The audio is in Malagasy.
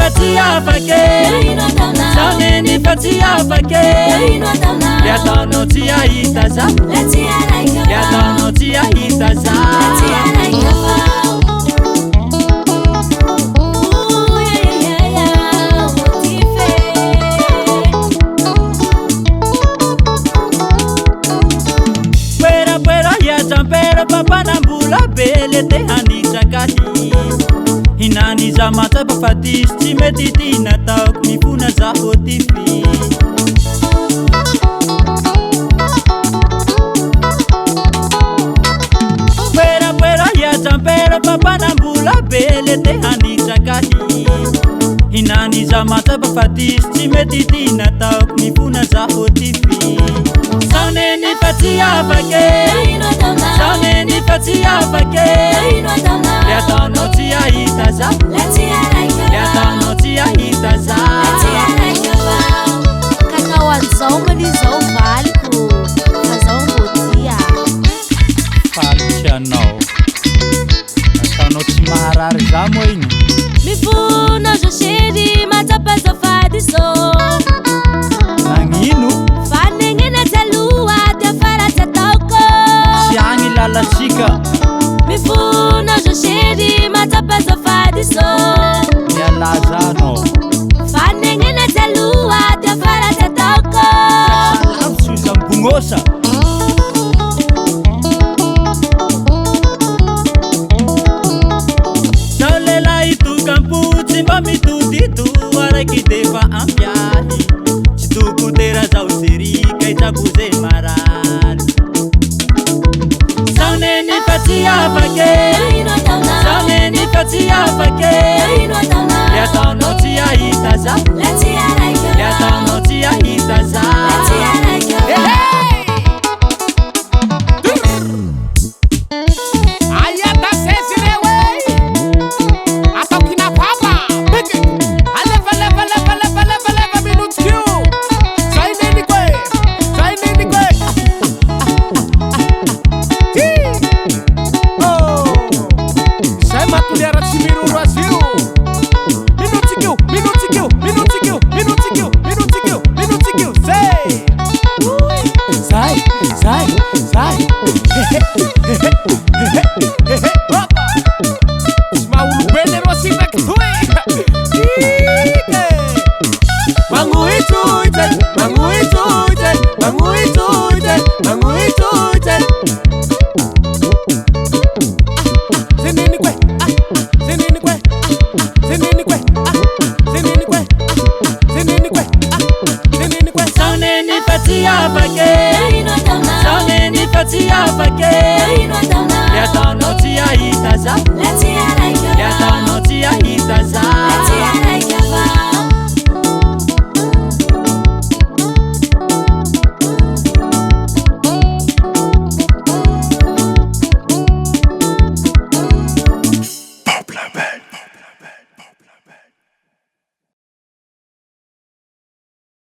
fatia vake Saneni fatia vake Yatano tia itaza Yatano tia itaza Pero papa nambula bele te hanisa kahi Hinani za mata pafatis Timeti na tau kunifuna za hotifi Pero ya pero papa nambula bele te hanisa kahi Hinani za mata pafatis Timeti na tau kunifuna za hotifi Saneni fatia vake Saneni fatia vake Yatano tia itaza Yatano tia itaza Kaka wanzao malizao valiku Kazao mbotia Falcha no Yatano timarari zamo inu Mifuna joshiri matapaza fadiso Nanginu la chica Mifuna joshiri matapaza fadiso Ya lazano Fanengena talua tafara tatoko Salam susa mbungosa Saulela itu kampu Simba mitu titu Wara kiteva ampiahi Chituku tera zausiri Kaita buze marani Saneni fatia vake Saneni fatia vake Yatano tia itaza Yatano tia itaza Ayata sesirewe Atokina papa Aleva minutes Q Saineni kwe Sema tuliara chimiru Brasil Minute Q Say Maulu bele rosi vekutui Mangu ituite Zinini kwe Saneni fatia vake Saneni fatia vake Yatano tia itaza